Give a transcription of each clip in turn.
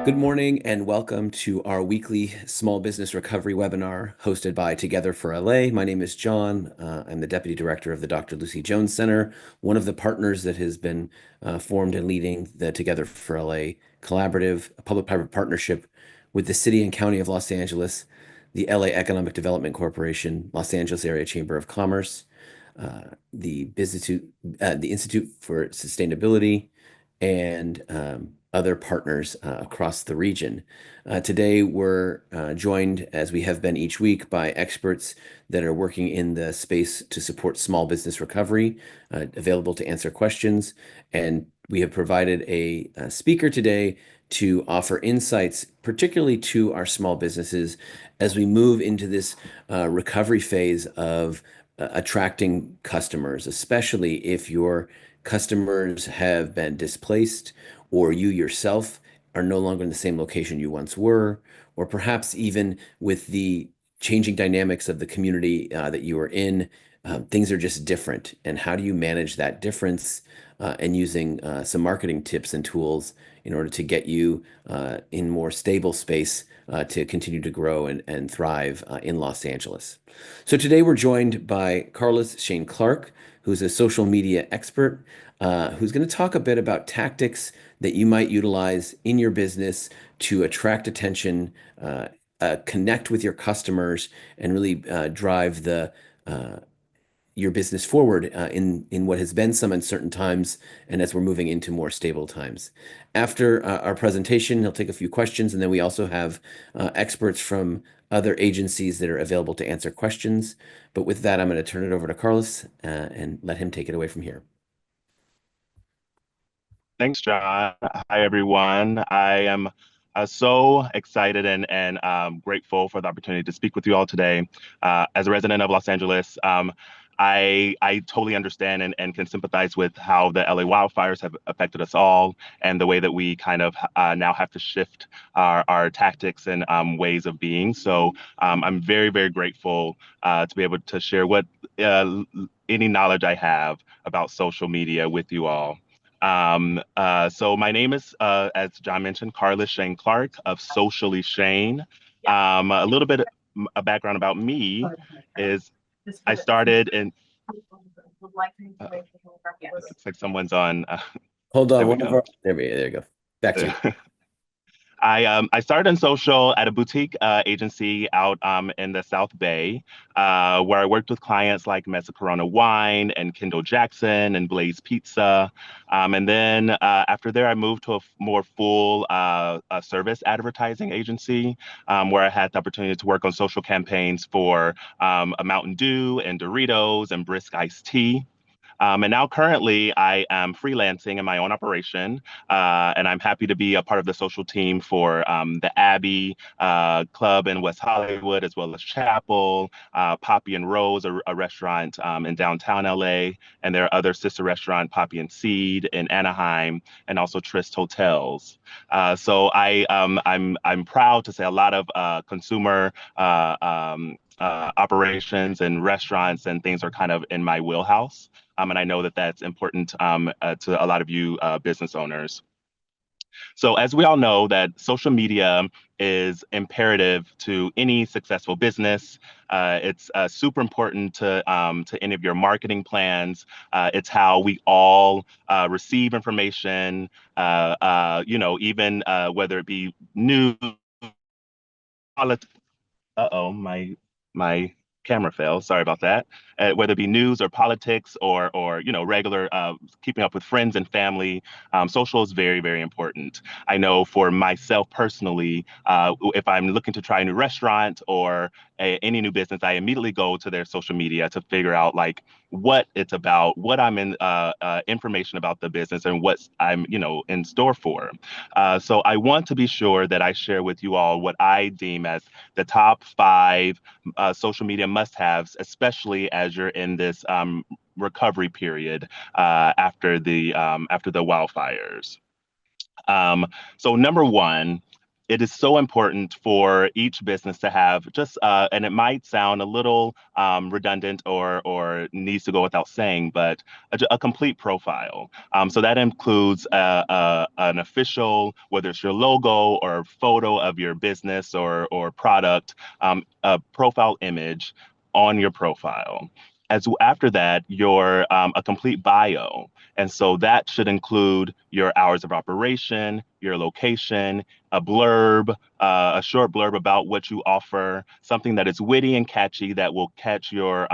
Good morning and welcome to our weekly small business recovery webinar hosted by Together for LA. My name is John. I'm the Deputy Director of the Dr. Lucy Jones Center, one of the partners that has been formed and leading the Together for LA collaborative, a public-private partnership with the City and County of Los Angeles, the LA Economic Development Corporation, Los Angeles Area Chamber of Commerce, the Institute for Sustainability, and other partners across the region. Today, we're joined, as we have been each week, by experts that are working in the space to support small business recovery, available to answer questions. And we have provided a speaker today to offer insights, particularly to our small businesses, as we move into this recovery phase of attracting customers, especially if your customers have been displaced or you yourself are no longer in the same location you once were, or perhaps even with the changing dynamics of the community that you are in, things are just different. And how do you manage that difference and using some marketing tips and tools in order to get you in more stable space to continue to grow and thrive in Los Angeles. So today we're joined by Carlos Shane Clark, who's a social media expert, who's going to talk a bit about tactics that you might utilize in your business to attract attention, connect with your customers, and really drive your business forward in what has been some uncertain times, and as we're moving into more stable times. After our presentation, he'll take a few questions, and then we also have experts from other agencies that are available to answer questions. But with that, I'm going to turn it over to Carlos and let him take it away from here. Thanks, John. Hi, everyone. I am so excited and grateful for the opportunity to speak with you all today. As a resident of Los Angeles, I totally understand and can sympathize with how the LA wildfires have affected us all and the way that we kind of now have to shift our tactics and ways of being. So I'm very, very grateful to be able to share what any knowledge I have about social media with you all. So my name is, as John mentioned, Carlos Shane Clark of Socially Shane. A little bit of background about me is I started in, looks like someone's on, Hold on, there we go. There you go. Back to you. I started in social at a boutique agency out in the South Bay, where I worked with clients like Mesa Corona Wine and Kendall Jackson and Blaze Pizza. And then after there, I moved to a more full service advertising agency, where I had the opportunity to work on social campaigns for a Mountain Dew and Doritos and Brisk Iced Tea. And now currently I am freelancing in my own operation, and I'm happy to be a part of the social team for the Abbey Club in West Hollywood, as well as Chapel, Poppy and Rose, a restaurant in downtown LA, and their other sister restaurant, Poppy and Seed in Anaheim, and also Tryst Hotels. So I'm proud to say a lot of consumer operations and restaurants and things are kind of in my wheelhouse. And I know that that's important to a lot of you business owners. So as we all know that social media is imperative to any successful business. It's super important to any of your marketing plans. It's how we all receive information, even whether it be news, uh-oh, my camera fell. Sorry about that. Whether it be news or politics or regular keeping up with friends and family, social is very, very important. I know for myself personally, if I'm looking to try a new restaurant or any new business, I immediately go to their social media to figure out like what it's about, what I'm in information about the business, and what I'm in store for. So I want to be sure that I share with you all what I deem as the top 5 social media must-haves, especially as you're in this recovery period after the wildfires. So number 1, it is so important for each business to have just, and it might sound a little redundant or needs to go without saying, but a complete profile. So that includes an official, whether it's your logo or photo of your business or product, a profile image on your profile. As after that, your a complete bio, and so that should include your hours of operation, your location, a blurb, a short blurb about what you offer, something that is witty and catchy that will catch your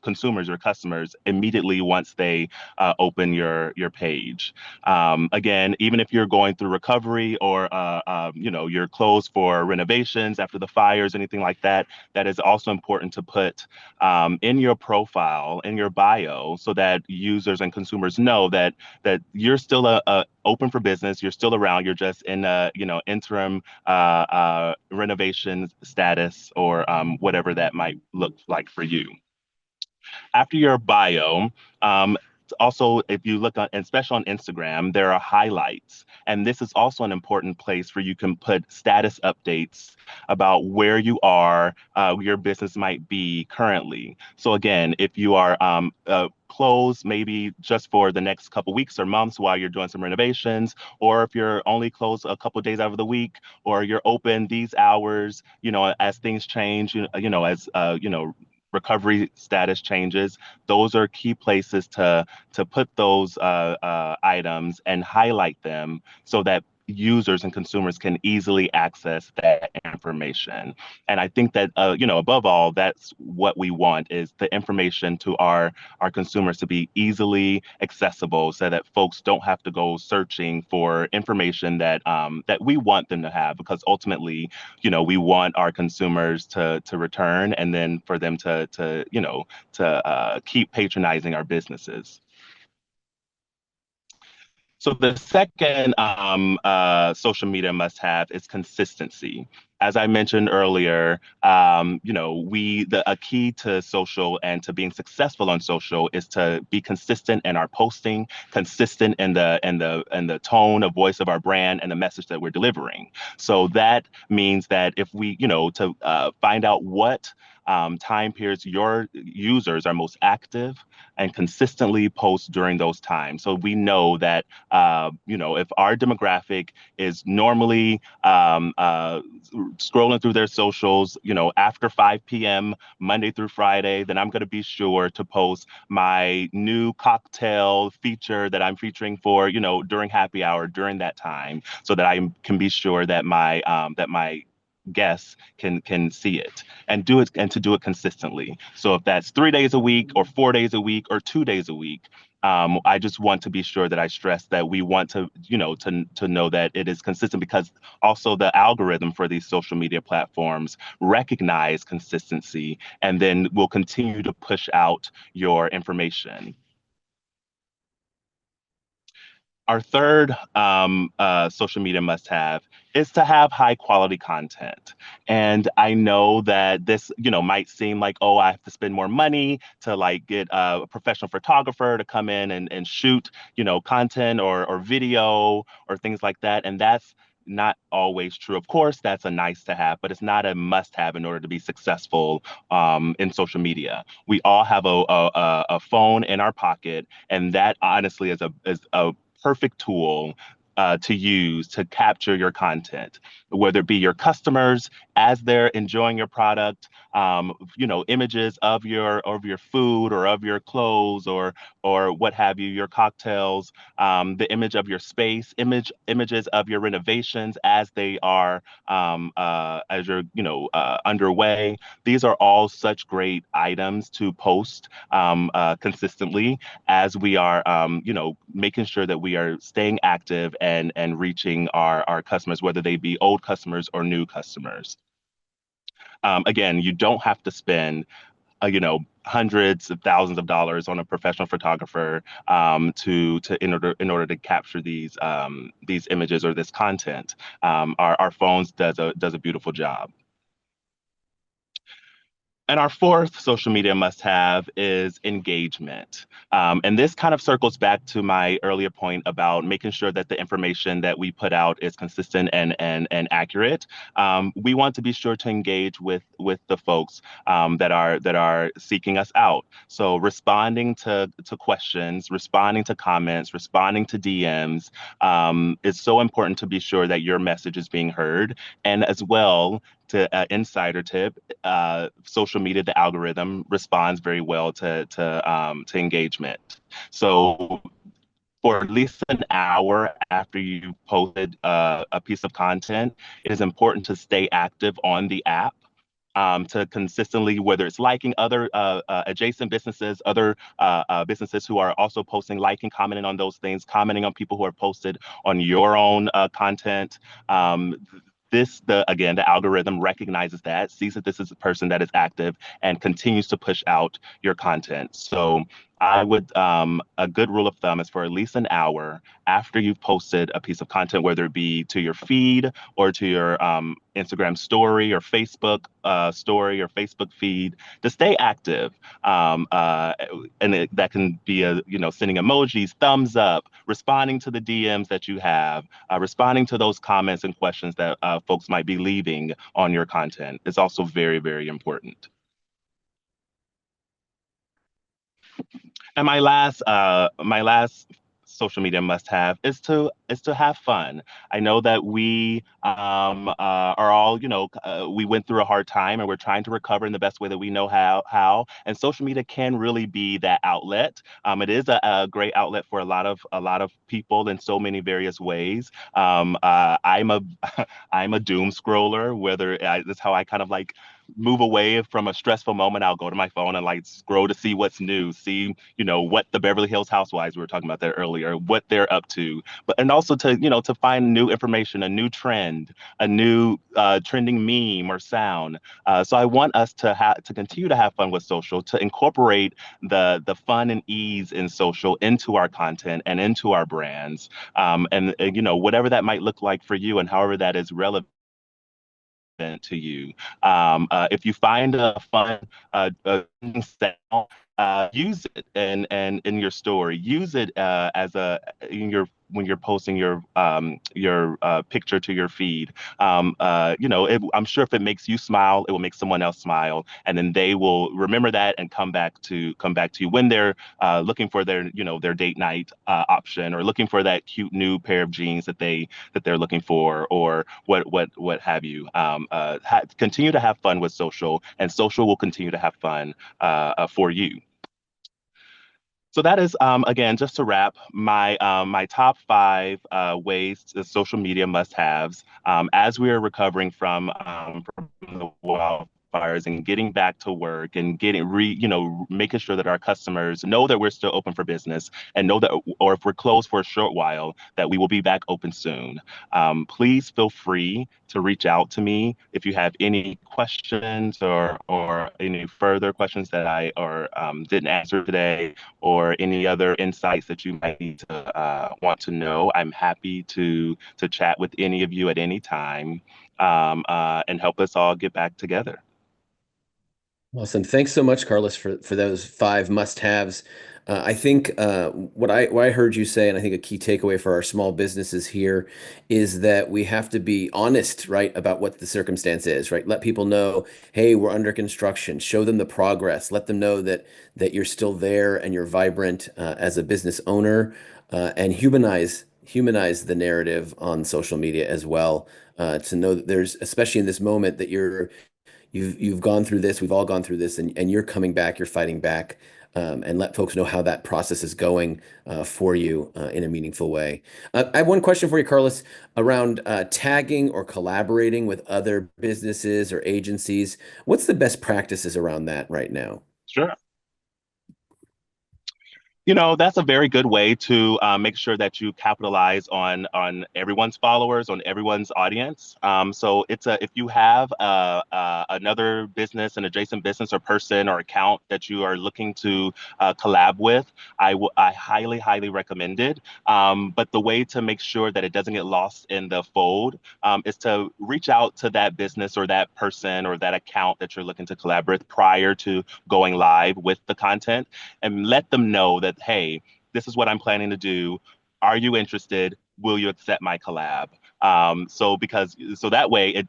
consumers, your customers immediately once they open your page. Again, even if you're going through recovery or you're closed for renovations after the fires, anything like that, that is also important to put in your profile, in your bio, so that users and consumers know that you're still a open for business, you're still around, you're just in a interim renovation status or whatever that might look like for you. After your bio, also, if you look on, and especially on Instagram, there are highlights. And this is also an important place where you can put status updates about where you are, your business might be currently. So again, if you are closed maybe just for the next couple weeks or months while you're doing some renovations, or if you're only closed a couple days out of the week, or you're open these hours, as things change, as recovery status changes, those are key places to put those items and highlight them so that users and consumers can easily access that information. And I think that above all, that's what we want, is the information to our consumers to be easily accessible so that folks don't have to go searching for information that we want them to have, because ultimately, we want our consumers to return, and then for them to keep patronizing our businesses. So the second social media must-have is consistency. As I mentioned earlier, a key to social and to being successful on social is to be consistent in our posting, consistent in the tone of voice of our brand and the message that we're delivering. So that means that if we, to find out what time periods your users are most active, and consistently post during those times. So we know that if our demographic is normally scrolling through their socials, after 5 p.m. Monday through Friday, then I'm going to be sure to post my new cocktail feature that I'm featuring for, during happy hour during that time, so that I can be sure that my guests can see it and do it, and to do it consistently. So if that's 3 days a week or 4 days a week or 2 days a week, I just want to be sure that I stress that we want to, to know that it is consistent, because also the algorithm for these social media platforms recognize consistency and then will continue to push out your information. Our third social media must-have is to have high quality content. And I know that this, might seem like, oh, I have to spend more money to like get a professional photographer to come in and shoot, content or video or things like that. And that's not always true. Of course, that's a nice to have, but it's not a must have in order to be successful in social media. We all have a phone in our pocket, and that honestly is a perfect tool to use to capture your content, whether it be your customers as they're enjoying your product, images of your food or of your clothes or what have you, your cocktails, the image of your space, images of your renovations as they are as you're underway. These are all such great items to post consistently as we are, making sure that we are staying active and reaching our customers, whether they be old customers or new customers. Again, you don't have to spend, hundreds of thousands of dollars on a professional photographer to in order to capture these images or this content. Our phones does a beautiful job. And our fourth social media must have is engagement. And this kind of circles back to my earlier point about making sure that the information that we put out is consistent and accurate. We want to be sure to engage with the folks that are seeking us out. So responding to questions, responding to comments, responding to DMs is so important to be sure that your message is being heard. And as well, to insider tip, social media, the algorithm responds very well to engagement. So for at least an hour after you posted a piece of content, it is important to stay active on the app. To consistently, whether it's liking other adjacent businesses, other businesses who are also posting, liking, commenting on those things, commenting on people who are posted on your own content. Um, the algorithm recognizes that, sees that this is a person that is active and continues to push out your content. So I would a good rule of thumb is for at least an hour after you've posted a piece of content, whether it be to your feed or to your Instagram story or Facebook story or Facebook feed, to stay active. That can be sending emojis, thumbs up, responding to the DMs that you have, responding to those comments and questions that folks might be leaving on your content. It's also very, very important. And my last social media must have is to have fun. I know that we are all, we went through a hard time and we're trying to recover in the best way that we know how. And social media can really be that outlet. It is a great outlet for a lot of people in so many various ways. I'm a I'm a doom scroller. That's how I kind of like move away from a stressful moment. I'll go to my phone and like scroll to see what's new, see what the Beverly Hills Housewives, we were talking about that earlier, what they're up to, but and also to find new information, a new trend, a new trending meme or sound. So I want us to continue to have fun with social, to incorporate the fun and ease in social into our content and into our brands, and whatever that might look like for you and however that is relevant to you. If you find a fun sound, use it and in your story. Use it as a in your when you're posting your picture to your feed. I'm sure if it makes you smile, it will make someone else smile, and then they will remember that and come back to you when they're looking for their date night option, or looking for that cute new pair of jeans that they're looking for, or what have you. Continue to have fun with social, and social will continue to have fun for you. So that is, again, just to wrap, my top five ways to social media must-haves as we are recovering from the wildfires and getting back to work and making sure that our customers know that we're still open for business, and know that, or if we're closed for a short while, that we will be back open soon. Please feel free to reach out to me if you have any questions, or any further questions that I or didn't answer today, or any other insights that you might need to want to know. I'm happy to chat with any of you at any time, and help us all get back together. Awesome. Thanks so much, Carlos, for those five must-haves. I think what I heard you say, and I think a key takeaway for our small businesses here is that we have to be honest, right, about what the circumstance is, right? Let people know, hey, we're under construction. Show them the progress. Let them know that you're still there and you're vibrant as a business owner, and humanize the narrative on social media as well. To know that there's, especially in this moment, that you've gone through this, we've all gone through this, and you're coming back, you're fighting back, and let folks know how that process is going for you in a meaningful way. I have one question for you, Carlos, around tagging or collaborating with other businesses or agencies. What's the best practices around that right now? Sure. That's a very good way to make sure that you capitalize on everyone's followers, on everyone's audience. So if you have another business, an adjacent business or person or account that you are looking to collab with, I highly recommend it. But the way to make sure that it doesn't get lost in the fold is to reach out to that business or that person or that account that you're looking to collaborate prior to going live with the content and let them know that, hey, this is what I'm planning to do. Are you interested? Will you accept my collab? So that way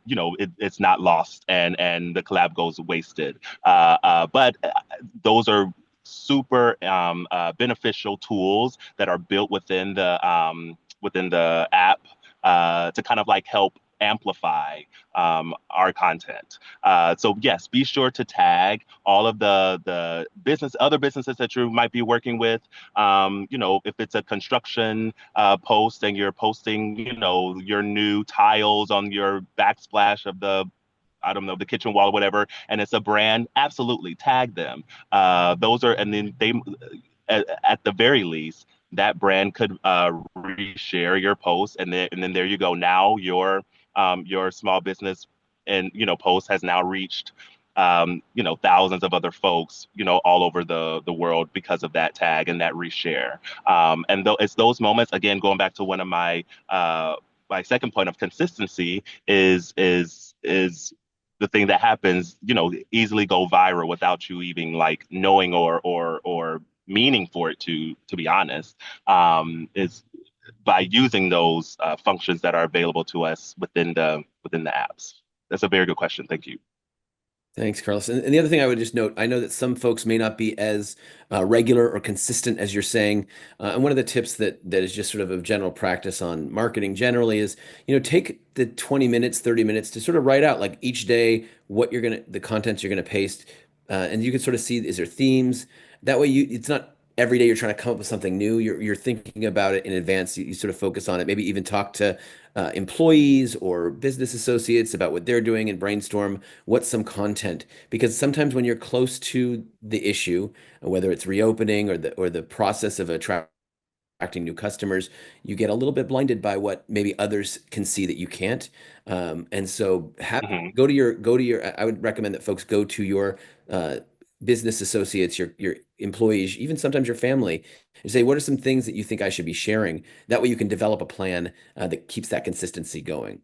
it's not lost and the collab goes wasted. But those are super beneficial tools that are built within the app to kind of like help amplify our content. So yes, be sure to tag all of the other businesses that you might be working with. If it's a construction post and you're posting, your new tiles on your backsplash of the I don't know, the kitchen wall or whatever, and it's a brand, absolutely tag them. Those are, and then at the very least, that brand could reshare your post, and then there you go. Now your small business and post has now reached thousands of other folks all over the world because of that tag and that reshare. And though it's those moments again, going back to one of my second point of consistency is the thing that happens, easily go viral without you even like knowing or meaning for it to be honest, is by using those functions that are available to us within the apps. That's a very good question. Thank you. Thanks, Carlos. And the other thing I would just note, I know that some folks may not be as regular or consistent as you're saying. And one of the tips that is just sort of general practice on marketing generally is, take the 20 minutes, 30 minutes to sort of write out like each day the contents you're gonna paste, and you can sort of see, is there themes? That way, it's not every day you're trying to come up with something new. You're thinking about it in advance. You sort of focus on it. Maybe even talk to employees or business associates about what they're doing and brainstorm what's some content. Because sometimes when you're close to the issue, whether it's reopening or the process of attracting new customers, you get a little bit blinded by what maybe others can see that you can't. And so Mhm. go to your. I would recommend that folks go to your business associates, your employees, even sometimes your family, and say, what are some things that you think I should be sharing? That way you can develop a plan that keeps that consistency going.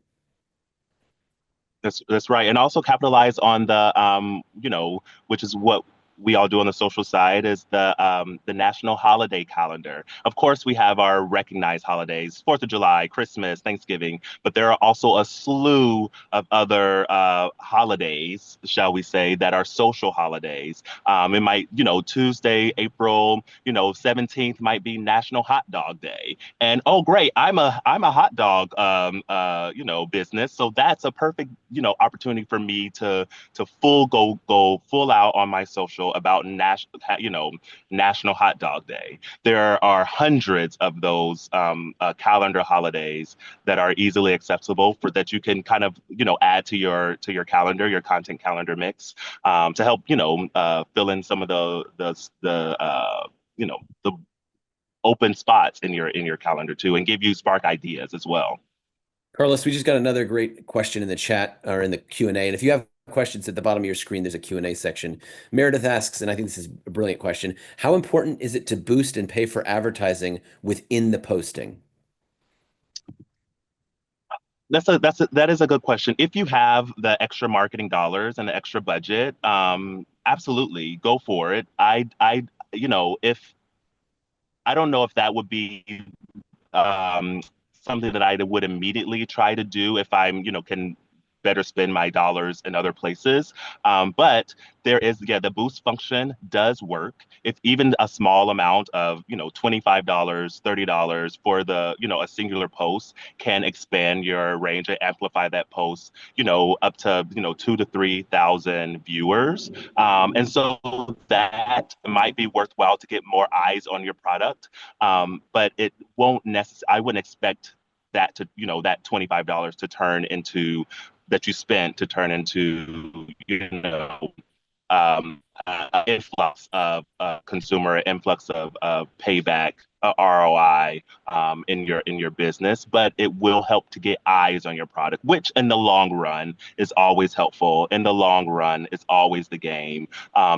That's right, and also capitalize on which is what we all do on the social side, is the national holiday calendar. Of course, we have our recognized holidays: Fourth of July, Christmas, Thanksgiving, but there are also a slew of other holidays, shall we say, that are social holidays. It might, Tuesday, April, 17th might be National Hot Dog Day. And oh, great, I'm a hot dog business, so that's a perfect opportunity for me to go full out on my social about National Hot Dog Day. There are hundreds of those calendar holidays that are easily accessible for that you can kind of add to your calendar, your content calendar mix, to help fill in some of the open spots in your calendar too, and give you spark ideas as well. Carlos, we just got another great question in the chat or in the Q&A. And if you have questions at the bottom of your screen, there's a Q&A section. Meredith asks, and I think this is a brilliant question, how important is it to boost and pay for advertising within the posting? That is a good question. If you have the extra marketing dollars and the extra budget, absolutely go for it. If I don't know if that would be um, something that I would immediately try to do if can better spend my dollars in other places. But there is, yeah, the boost function does work. If even a small amount of, $25, $30 for a singular post can expand your range and amplify that post, up to, 2 to 3 thousand viewers. And so that might be worthwhile to get more eyes on your product. But it won't necessarily, I wouldn't expect that $25 to turn into that you spent to turn into influx of consumer, influx of payback, ROI in your business, but it will help to get eyes on your product, which in the long run is always helpful. In the long run, is always the game.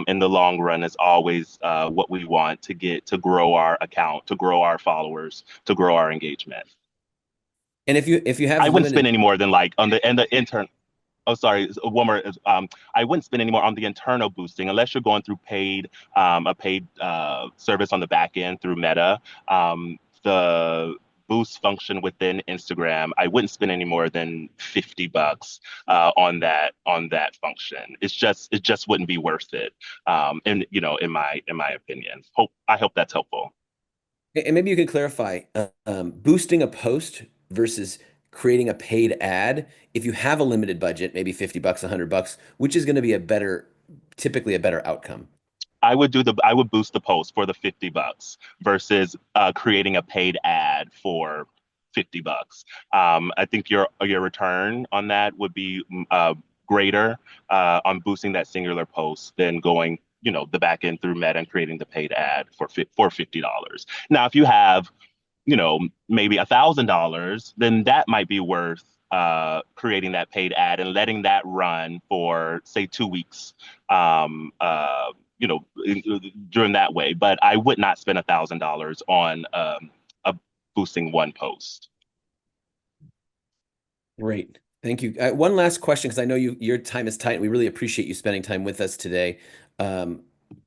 In the long run, is always what we want to get to grow our account, to grow our followers, to grow our engagement. And if you have I wouldn't spend limited, any more than like on the intern. Oh, sorry. One more. I wouldn't spend any more on the internal boosting unless you're going through a paid service on the back end through Meta. The boost function within Instagram, I wouldn't spend any more than $50 on that function. It just wouldn't be worth it. And in my opinion, I hope that's helpful. and maybe you could clarify, boosting a post versus creating a paid ad. If you have a limited budget, maybe $50, $100, which is going to be typically a better outcome. I would boost the post for the $50 versus creating a paid ad for $50. I think your return on that would be greater on boosting that singular post than going, the back end through Meta and creating the paid ad for $50. Now, if you have, maybe $1,000, then that might be worth creating that paid ad and letting that run for say 2 weeks. You know, during that way. But I would not spend $1,000 on a boosting one post. Great. Thank you. One last question, because I know your time is tight, and we really appreciate you spending time with us today. Um,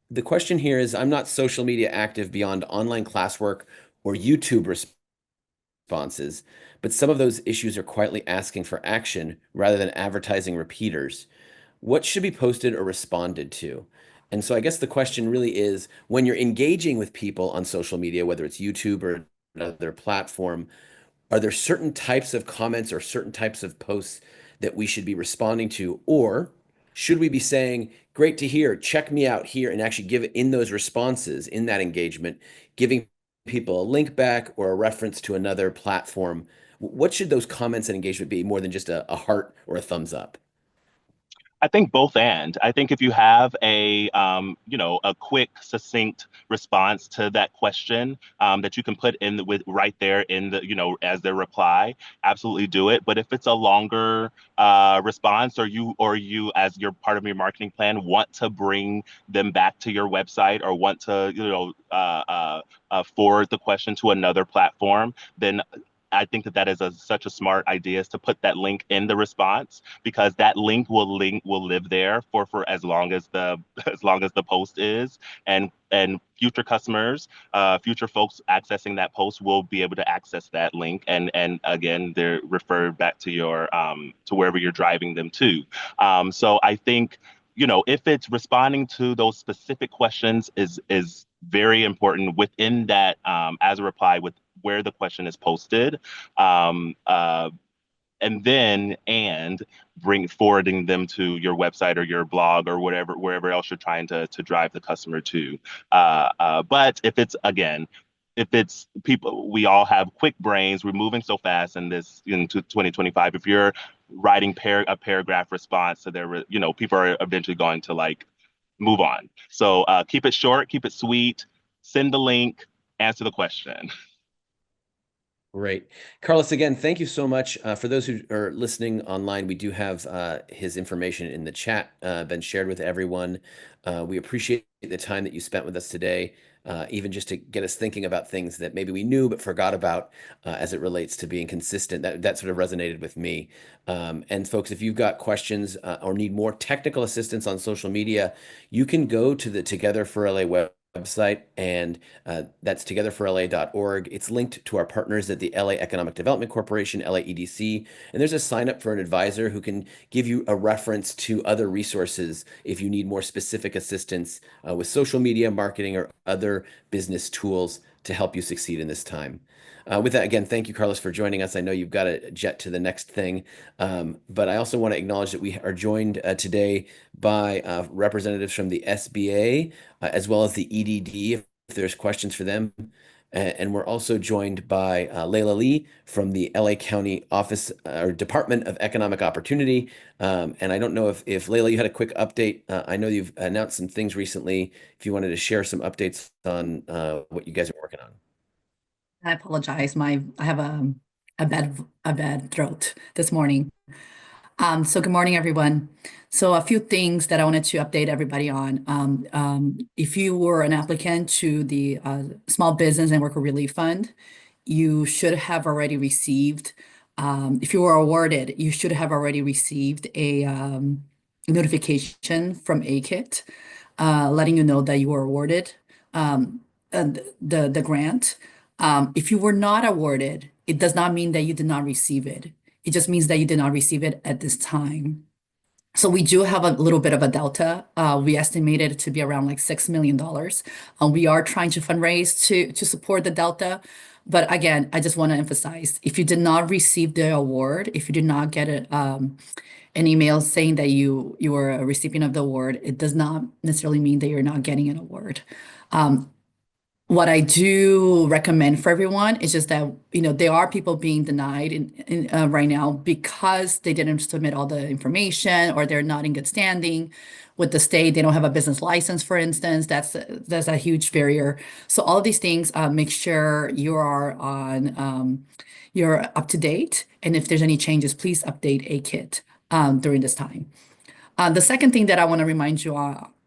the question here is, I'm not social media active beyond online classwork or YouTube responses, but some of those issues are quietly asking for action rather than advertising repeaters. What should be posted or responded to? And so I guess the question really is, when you're engaging with people on social media, whether it's YouTube or another platform, are there certain types of comments or certain types of posts that we should be responding to? Or should we be saying, great to hear, check me out here, and actually give it in those responses, in that engagement, giving people a link back or a reference to another platform? What should those comments and engagement be more than just a heart or a thumbs up? I think both and. I think if you have a quick, succinct response to that question that you can put in with right there in the, as their reply, absolutely do it. But if it's a longer response, or you as your part of your marketing plan want to bring them back to your website or want to, forward the question to another platform, then I think that is such a smart idea is to put that link in the response because that link will live there for as long as the as long as the post is, and future customers, future folks accessing that post will be able to access that link, and again they're referred back to your to wherever you're driving them to. So I think, if it's responding to those specific questions is very important within that, as a reply with where the question is posted, um, uh, and then bring forwarding them to your website or your blog or whatever wherever else you're trying to drive the customer to. But if it's people, we all have quick brains. We're moving so fast in this into 2025. If you're writing a paragraph response to their, people are eventually going to like move on. So keep it short, keep it sweet, send the link, answer the question. Great. Carlos, again, thank you so much. For those who are listening online, we do have his information in the chat, been shared with everyone. We appreciate the time that you spent with us today, even just to get us thinking about things that maybe we knew but forgot about as it relates to being consistent. That sort of resonated with me. And folks, if you've got questions or need more technical assistance on social media, you can go to the Together for LA website, and that's togetherforla.org. It's linked to our partners at the LA Economic Development Corporation, LAEDC, and there's a sign up for an advisor who can give you a reference to other resources if you need more specific assistance with social media marketing or other business tools to help you succeed in this time. With that, again, thank you, Carlos, for joining us. I know you've got to jet to the next thing, but I also want to acknowledge that we are joined today by representatives from the SBA as well as the EDD, if there's questions for them. And we're also joined by Layla Lee from the LA County Office or Department of Economic Opportunity. And I don't know if Layla, you had a quick update. I know you've announced some things recently. If you wanted to share some updates on what you guys are working on. I apologize. I have a bad throat this morning. So good morning, everyone. So a few things that I wanted to update everybody on. If you were an applicant to the Small Business and Worker Relief Fund, you should have already received, if you were awarded, you should have already received a notification from AKIT letting you know that you were awarded and the grant. If you were not awarded, it does not mean that you did not receive it. It just means that you did not receive it at this time. So we do have a little bit of a delta. We estimated it to be around like $6 million. We are trying to fundraise to support the delta. But again, I just want to emphasize, if you did not receive the award, if you did not get an email saying that you were a recipient of the award, it does not necessarily mean that you're not getting an award. What I do recommend for everyone is just that, there are people being denied right now because they didn't submit all the information or they're not in good standing with the state. They don't have a business license, for instance. That's a huge barrier. So all of these things, make sure you're up to date. And if there's any changes, please update AKIT during this time. The second thing that I want to remind you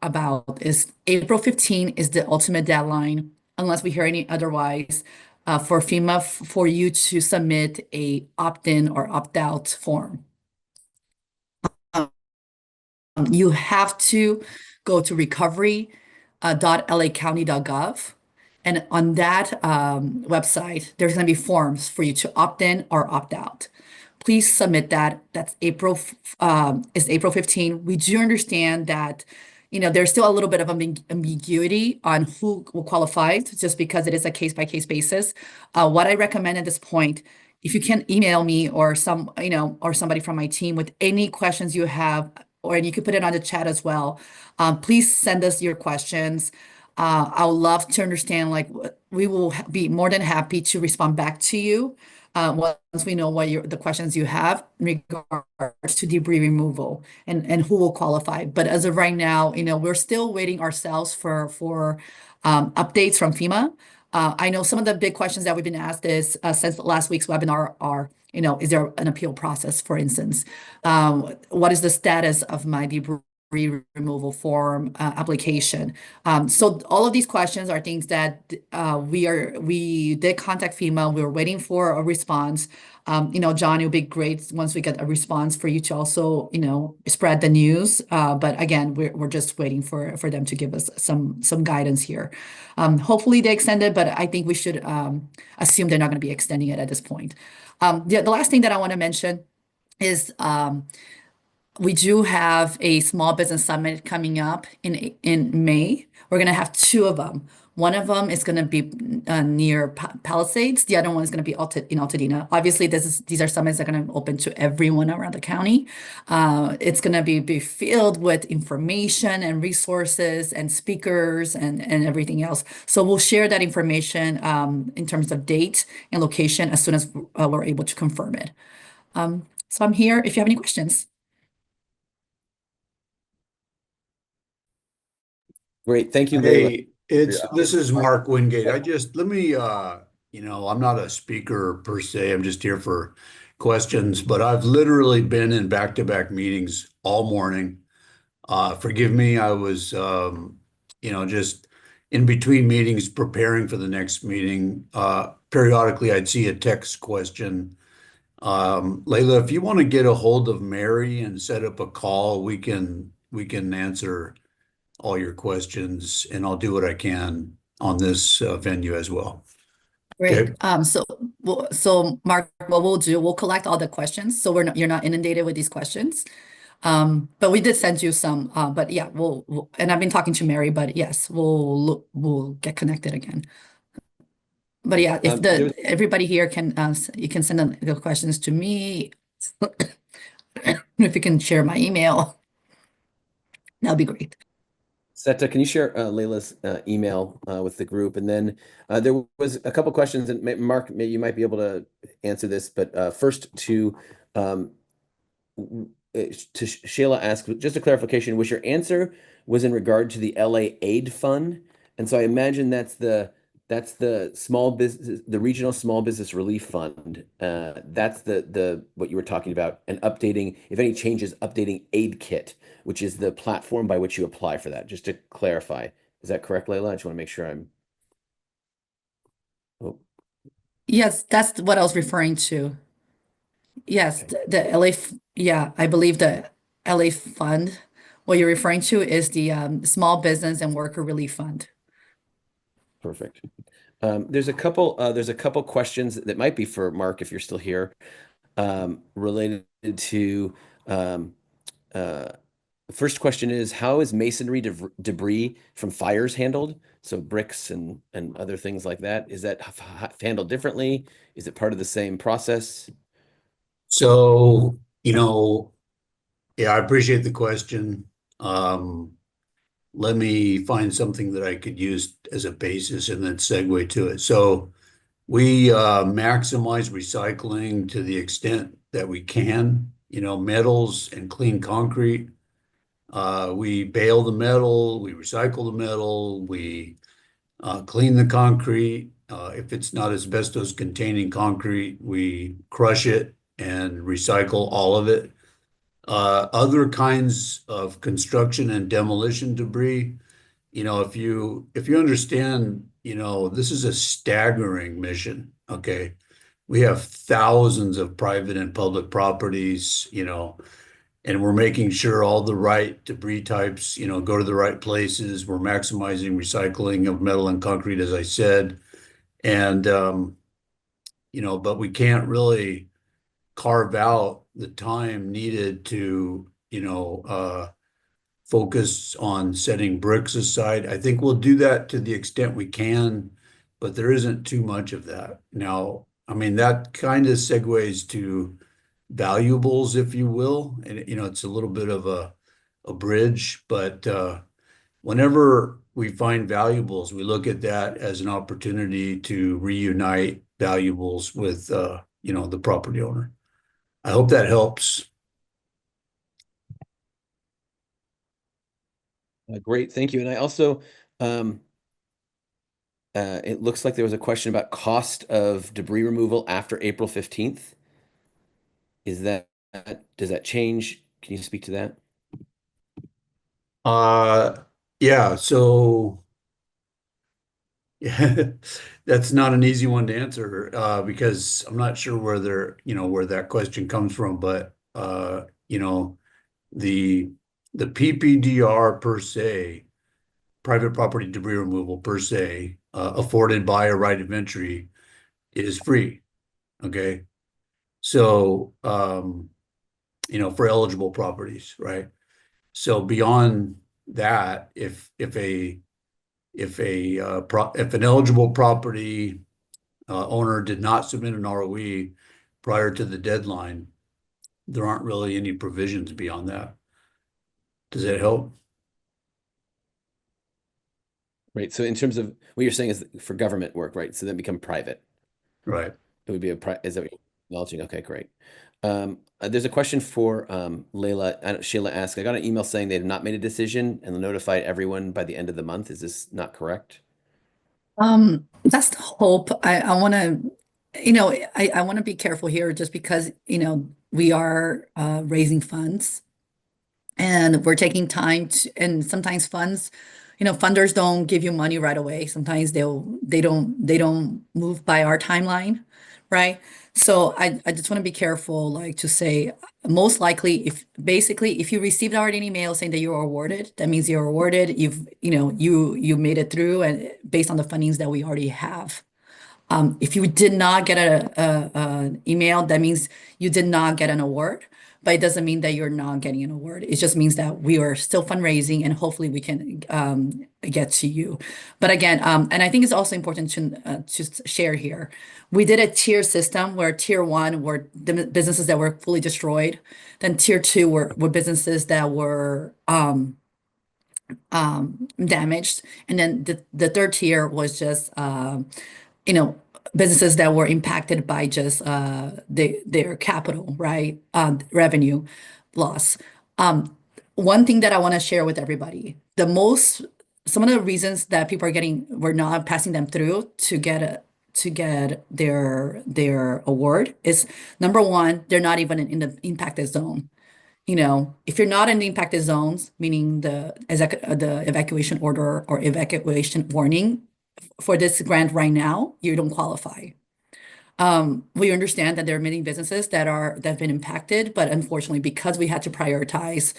about is April 15 is the ultimate deadline, unless we hear any otherwise, for FEMA for you to submit a opt-in or opt-out form. You have to go to recovery.lacounty.gov. And on that website, there's going to be forms for you to opt in or opt out. Please submit that. That's April 15. We do understand that, there's still a little bit of ambiguity on who will qualify just because it is a case-by-case basis. What I recommend at this point, if you can email me or somebody from my team with any questions you have, and you could put it on the chat as well. Please send us your questions. I would love to understand, we will be more than happy to respond back to you once we know what the questions you have in regards to debris removal and who will qualify. But as of right now, we're still waiting ourselves for updates from FEMA. I know some of the big questions that we've been asked is since last week's webinar are, is there an appeal process, for instance? What is the status of my debris removal form application? So all of these questions are things that we did contact FEMA. We were waiting for a response. John, it would be great once we get a response for you to also, spread the news. But again, we're just waiting for them to give us some guidance here. Hopefully they extend it, but I think we should assume they're not going to be extending it at this point. The last thing that I want to mention is we do have a small business summit coming up in May. We're going to have two of them. One of them is going to be near Palisades. The other one is going to be in Altadena. Obviously, these are summits that are going to open to everyone around the county. It's going to be filled with information and resources and speakers and everything else. So we'll share that information in terms of date and location as soon as we're able to confirm it. So I'm here if you have any questions. Great. Thank you, Hey, Layla. this is Mark Wingate. Let me, I'm not a speaker per se. I'm just here for questions, but I've literally been in back-to-back meetings all morning. Forgive me, I was, just in between meetings preparing for the next meeting. Periodically, I'd see a text question. Layla, if you want to get a hold of Mary and set up a call, we can answer all your questions, and I'll do what I can on this venue as well. Great. Okay. So Mark, what we'll do, we'll collect all the questions, so you're not inundated with these questions. But we did send you some. But yeah, and I've been talking to Mary. But yes, we'll get connected again. But yeah, if everybody here can, you can send the questions to me. If you can share my email, that'll be great. Seta, can you share Layla's email with the group? And then there was a couple questions, and Mark, maybe you might be able to answer this. But first, um, to Shayla ask just a clarification. Was your answer was in regard to the LA Aid Fund? And so I imagine that's the small business, the regional small business relief fund. That's the what you were talking about, and updating, if any changes, updating Aid Kit, which is the platform by which you apply for that. Just to clarify, is that correct, Layla? I just want to make sure I'm. Oh, Yes, that's what I was referring to. Yes, okay, the LA, yeah, I believe the LA fund. What you're referring to is the Small Business and Worker Relief Fund. perfect. There's a couple questions that might be for Mark if you're still here, related to um, uh, the first question is, how is masonry debris from fires handled? So bricks and other things like that. Is that handled differently? Is it part of the same process? So, yeah, I appreciate the question. Let me find something that I could use as a basis and then segue to it. So we maximize recycling to the extent that we can, metals and clean concrete. We bale the metal, we recycle the metal, we clean the concrete. If it's not asbestos containing concrete, we crush it and recycle all of it. Other kinds of construction and demolition debris, if you understand, this is a staggering mission, okay? We have thousands of private and public properties, and we're making sure all the right debris types, go to the right places. We're maximizing recycling of metal and concrete, as I said. And but we can't really carve out the time needed to, focus on setting bricks aside. I think we'll do that to the extent we can, but there isn't too much of that. Now, I mean, that kind of segues to valuables, if you will. And, it's a little bit of a bridge, but whenever we find valuables, we look at that as an opportunity to reunite valuables with, the property owner. I hope that helps. Great, thank you. And I also, um, it looks like there was a question about cost of debris removal after April 15th. Is that, does that change? Can you speak to that? Uh, yeah, so that's not an easy one to answer, because I'm not sure where that question comes from, but the the PPDR per se, private property debris removal per se, afforded by a right of entry is free. Okay. So for eligible properties, right? So beyond that, if an eligible property owner did not submit an ROE prior to the deadline, there aren't really any provisions beyond that. Does that help? Right. So in terms of what you're saying is for government work, right? So then become private. Right. It would be is that what you're acknowledging? Okay, great. There's a question for Layla. Sheila asked, I got an email saying they have not made a decision and notified everyone by the end of the month. Is this not correct? That's the hope. I want to, I want to be careful here just because, we are raising funds and we're taking time to, and sometimes funds, funders don't give you money right away. Sometimes they don't move by our timeline, right? So I just want to be careful, like to say, most likely, if you received already an email saying that you're awarded, that means you're awarded. You made it through, and based on the fundings that we already have. If you did not get an email, that means you did not get an award, but it doesn't mean that you're not getting an award. It just means that we are still fundraising and hopefully we can get to you. But again, and I think it's also important to share here. We did a tier system where tier one were the businesses that were fully destroyed. Then tier two were businesses that were damaged. And then the third tier was just you know, businesses that were impacted by just their capital, right? Revenue loss. Um, One thing that I want to share with everybody, some of the reasons that people are we're not passing them through to get their award is number one, they're not even in the impacted zone. If you're not in the impacted zones, meaning the evacuation order or evacuation warning for this grant right now, you don't qualify. We understand that there are many businesses that have been impacted, but unfortunately, because we had to prioritize,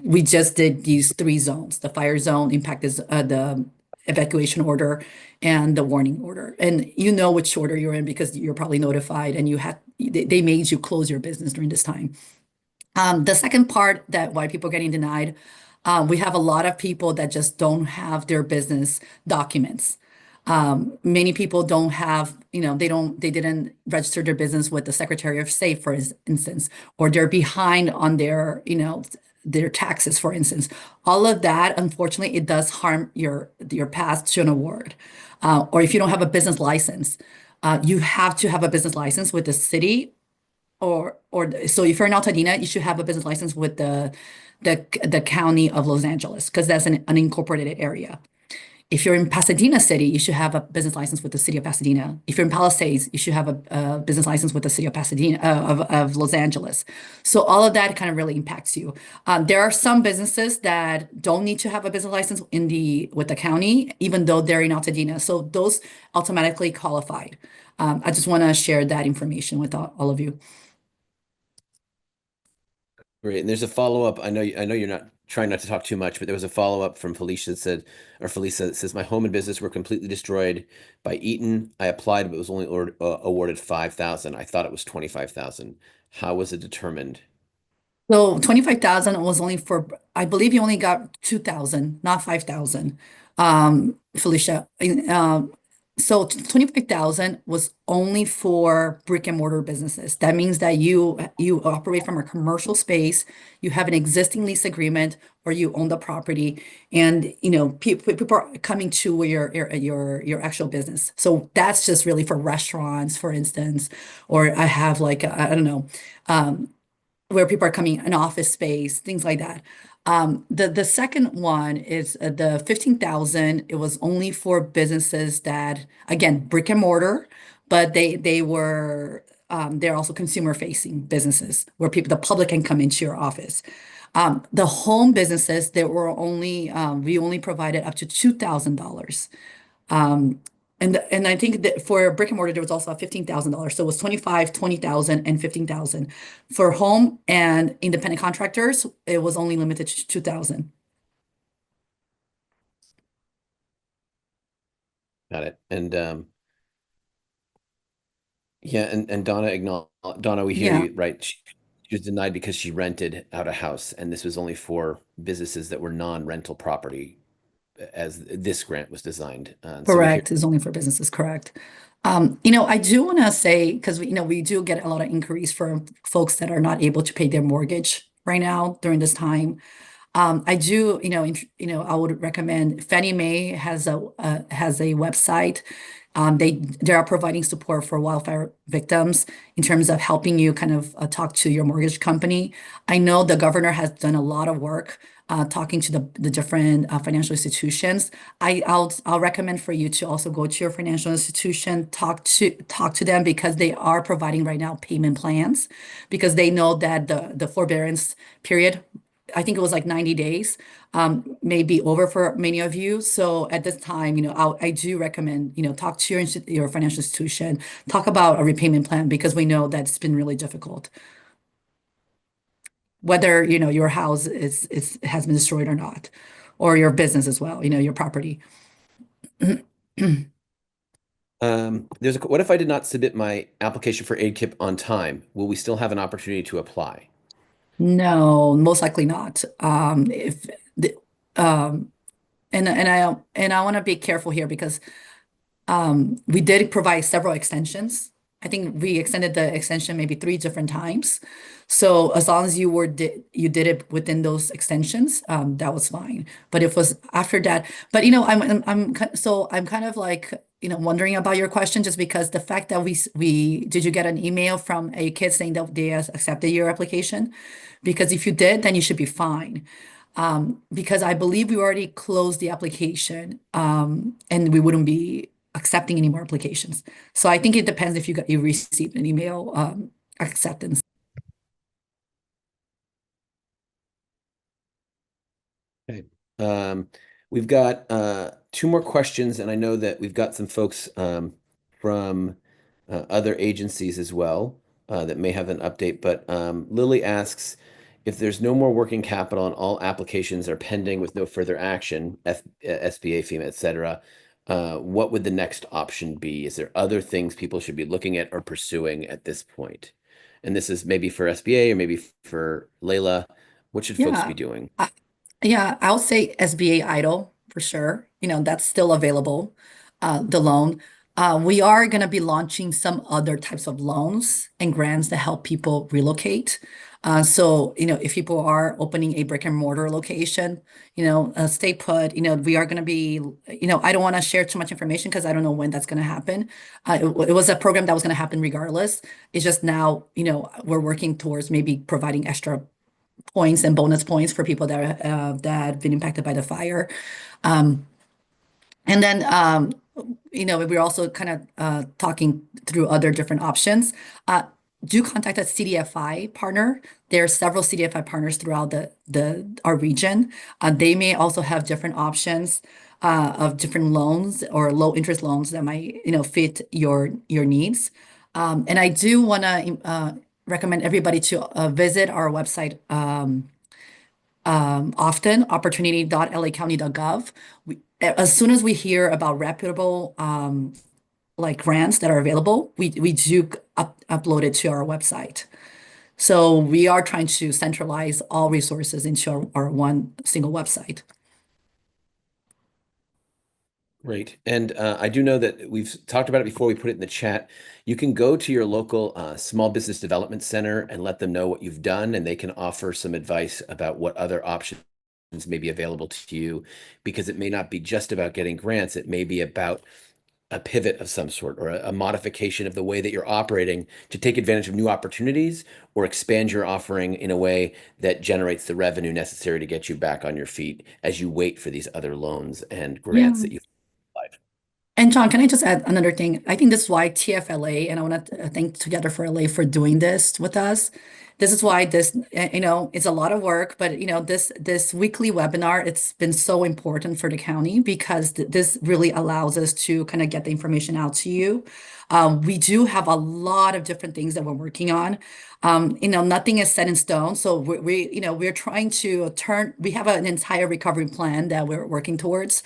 we just did these three zones: the fire zone, the evacuation order, and the warning order. And you know which order you're in because you're probably notified, and they made you close your business during this time. The second part that why people are getting denied, we have a lot of people that just don't have their business documents. Many people don't have, they didn't register their business with the Secretary of State, for instance, or they're behind on their taxes, for instance. All of that, unfortunately, it does harm your path to an award. Or if you don't have a business license, you have to have a business license with the city so if you're in Altadena, you should have a business license with the county of Los Angeles because that's an unincorporated area. If you're in Pasadena City, you should have a business license with the city of Pasadena. If you're in Palisades, you should have a business license with the city of Pasadena of Los Angeles. So all of that kind of really impacts you. There are some businesses that don't need to have a business license with the county, even though they're in Altadena. So those automatically qualified. I just want to share that information with all of you. Great. And there's a follow-up. I know you're not trying not to talk too much, but there was a follow-up from Felicia that says, my home and business were completely destroyed by Eaton. I applied, but was only awarded 5,000. I thought it was 25,000. How was it determined? So 25,000 was only for, I believe you only got 2,000, not 5,000, Felicia. So 25,000 was only for brick and mortar businesses. That means that you operate from a commercial space, you have an existing lease agreement, or you own the property, and people are coming to your actual business. So that's just really for restaurants, for instance, or I have like I don't know. Where people are coming in office space, things like that. The second one is the 15,000. It was only for businesses that, again, brick and mortar, but they're also consumer facing businesses where the public can come into your office. The home businesses, we only provided up to $2,000. And I think that for brick and mortar, there was also a $15,000. So it was 25, 20,000, and 15,000. For home and independent contractors, it was only limited to 2,000. Got it. And yeah, and Donna, we hear Yeah, you, right? She was denied because she rented out a house, and this was only for businesses that were non-rental property as this grant was designed. So we hear. correct. It's only for businesses, correct. I do want to say, because we do get a lot of inquiries from folks that are not able to pay their mortgage right now during this time. I do, I would recommend Fannie Mae has a website. They are providing support for wildfire victims in terms of helping you kind of talk to your mortgage company. I know the governor has done a lot of work talking to the different financial institutions. I'll recommend for you to also go to your financial institution, talk to them because they are providing right now payment plans because they know that the forbearance period, I think it was like 90 days, may be over for many of you. So at this time, I do recommend, talk to your financial institution, talk about a repayment plan because we know that's been really difficult. Whether, your house has been destroyed or not, or your business as well, your property. What if I did not submit my application for AidKip on time? Will we still have an opportunity to apply? No, most likely not. If the, and I want to be careful here because we did provide several extensions I think we extended the extension maybe 3 different times. So as long as you did it within those extensions, that was fine. But if it was after that, but I'm kind of like, wondering about your question, just because the fact that we did you get an email from a kid saying that they accepted your application? Because if you did, then you should be fine. Because I believe we already closed the application, and we wouldn't be accepting any more applications. So I think it depends if you received an email acceptance. Okay. We've got two more questions, and I know that we've got some folks from other agencies as well that may have an update. But Lily asks if there's no more working capital and all applications are pending with no further action, SBA, FEMA, et cetera, what would the next option be? Is there other things people should be looking at or pursuing at this point? And this is maybe for SBA or maybe for Layla. What should folks be Yeah. doing? Yeah, I'll say SBA idle for sure. That's still available, the loan. We are going to be launching some other types of loans and grants to help people relocate. So, if people are opening a brick and mortar location, stay put. We are going to be, I don't want to share too much information because I don't know when that's going to happen. It was a program that was going to happen regardless. It's just now, we're working towards maybe providing extra points and bonus points for people that have been impacted by the fire. Um, and then, we're also kind of talking through other different options. Do contact a CDFI partner. There are several CDFI partners throughout our region. They may also have different options of different loans or low interest loans that might, fit your needs. And I do want to recommend everybody to visit our website often, opportunity.lacounty.gov. As soon as we hear about reputable like grants that are available, we do upload it to our website. So we are trying to centralize all resources into our one single website. Great. And I do know that we've talked about it before. We put it in the chat. You can go to your local small business development center and let them know what you've done, and they can offer some advice about what other options may be available to you, because it may not be just about getting grants. It may be about a pivot of some sort or a modification of the way that you're operating to take advantage of new opportunities or expand your offering in a way that generates the revenue necessary to get you back on your feet as you wait for these other loans and grants Yeah. that you've applied. And John, can I just add another thing? I think this is why TFLA, and I want to thank Together for LA for doing this with us. This is why this, it's a lot of work, but this weekly webinar, it's been so important for the county because this really allows us to kind of get the information out to you. We do have a lot of different things that we're working on. Nothing is set in stone. So we're trying to we have an entire recovery plan that we're working towards.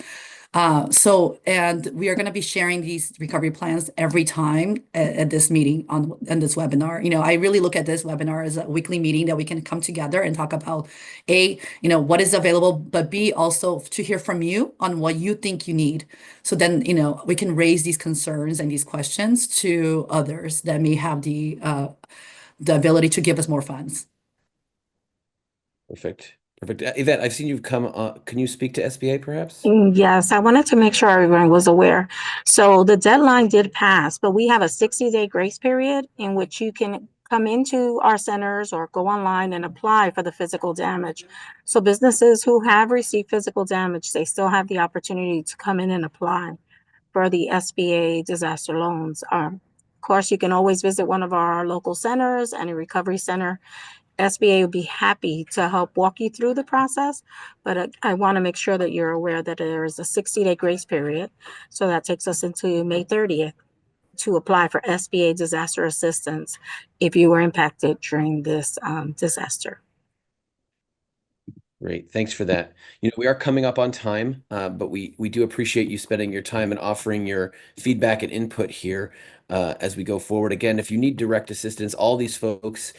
And we are going to be sharing these recovery plans every time at this meeting on this webinar. I really look at this webinar as a weekly meeting that we can come together and talk about what is available, but B, also to hear from you on what you think you need. So then, we can raise these concerns and these questions to others that may have the ability to give us more funds. Perfect. Perfect. Yvette, I've seen you've come. Can you speak to SBA perhaps? Yes, I wanted to make sure everyone was aware. So the deadline did pass, but we have a 60-day grace period in which you can come into our centers or go online and apply for the physical damage. So businesses who have received physical damage, they still have the opportunity to come in and apply for the SBA disaster loans. Of course, you can always visit one of our local centers and a recovery center. SBA would be happy to help walk you through the process, but I want to make sure that you're aware that there is a 60-day grace period. So that takes us into May 30th to apply for SBA disaster assistance if you were impacted during this disaster. Great. Thanks for that. We are coming up on time, but we do appreciate you spending your time and offering your feedback and input here as we go forward. Again, if you need direct assistance, all these folks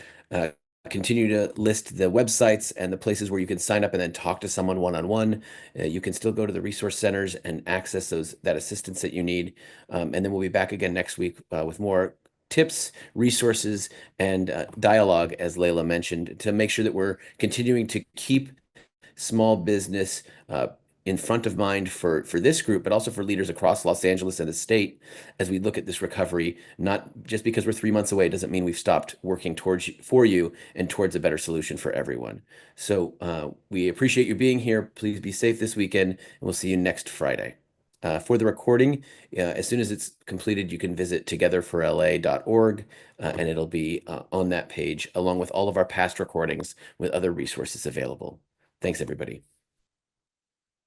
continue to list the websites and the places where you can sign up and then talk to someone one-on-one. You can still go to the resource centers and access that assistance that you need. And then we'll be back again next week with more tips, resources, and dialogue, as Layla mentioned, to make sure that we're continuing to keep small business in front of mind for this group, but also for leaders across Los Angeles and the state as we look at this recovery. Not just because we're 3 months away doesn't mean we've stopped working for you and towards a better solution for everyone. So we appreciate you being here. Please be safe this weekend, and we'll see you next Friday. For the recording, as soon as it's completed, you can visit togetherforla.org, and it'll be on that page, along with all of our past recordings with other resources available. Thanks, everybody.